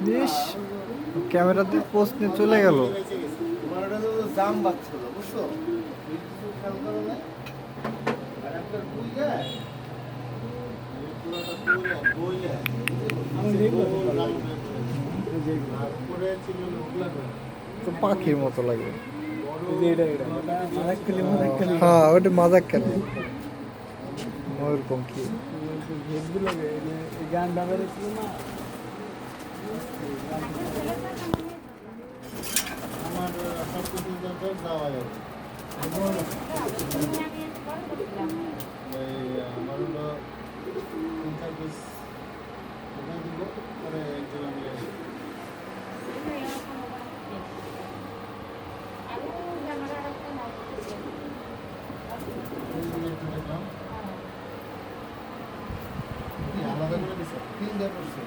ইস, camera দিয়ে post নিয়ে চলে গেল। তোমার ওটা তো জাম বাচ্চা বুঝছো কিছু খেয়াল করো না আর আপনার বুঝলে পুরোটা বইলে তারপরে ছিল ওগুলা তো পাখির মতো লাগে। মাদাক্কালি হ্যাঁ, ওটা মাজাক কেন? ময়ূর কি গানটা বেরোছিল না আমার সব কিছু দরকার যাওয়া যাবে আমার হলো 3-4 পিস ওখানে দিব পরে একজন আমি আলাদা করে দিচ্ছে 3 দেওয়া করছে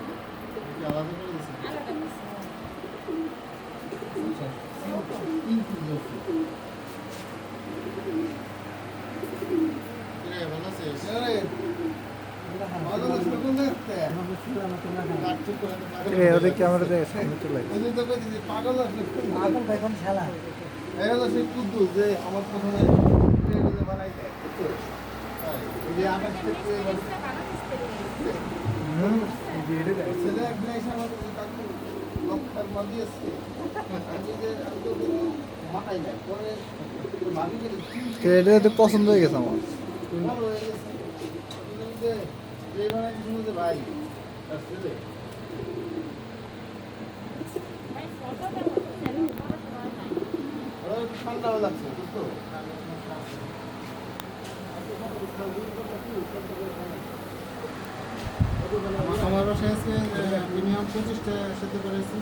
আলাদা করে দিচ্ছে আচ্ছা 3 পিস দিচ্ছে ভালো আছে ওদের ক্যামেরা দিয়ে সামনে চলে গেছে। পাগল এখন খেলা সেই কুদ্দুস যে আমার প্রথমে বানাই দেয় এই যে আমার ছেলে একটা এসে আমার কাকু লক্ষার মা দিয়েছে মাথায় যায় পরে ভাবি এটা ওদের পছন্দ হয়ে গেছে আমার। ভালো হয়ে গেছে ভাই তার ছেলে ঠান্ডাও লাগছে বুঝতো আমার বাসায় আজকে মিনিমাম 25টা সাথে করেছি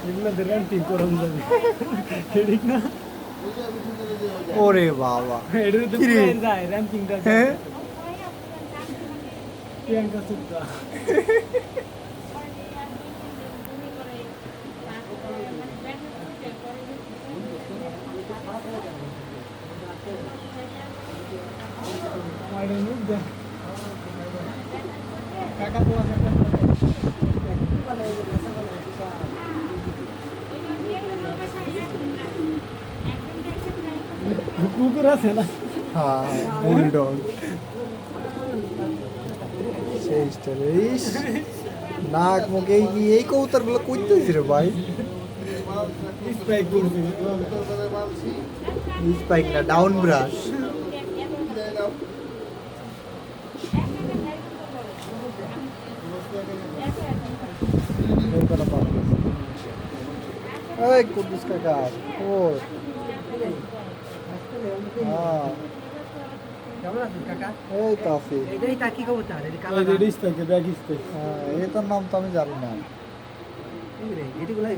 25টা র্যাম্পিং করুন যাবে ঠিক না ওরে বাবা, এটা তো কি রে? পুরো যায় র্যাম্পিংটা হ্যাঁ? প্রিয়াঙ্কা চোপড়া কাকা তো আছে কুকুর আছে না হ্যাঁ, বুলডগ সেই স্টাইল। ইস, নাক মুখ এই কবুতর গুলো করতেছি রে ভাই। স্ট্রাইক করছে স্পাইক না, ডাউন ব্রাশ। এই কুদ্দুস কাকা, ও হ্যাঁ, কেমন আছেন কাকা এই তো আছি। এটাই টাকি কবুতর এটা কালা রেডিস থাকে ব্যাগ ইস্তে হ্যাঁ, এটার নাম তো আমি জানি না। এগুলাই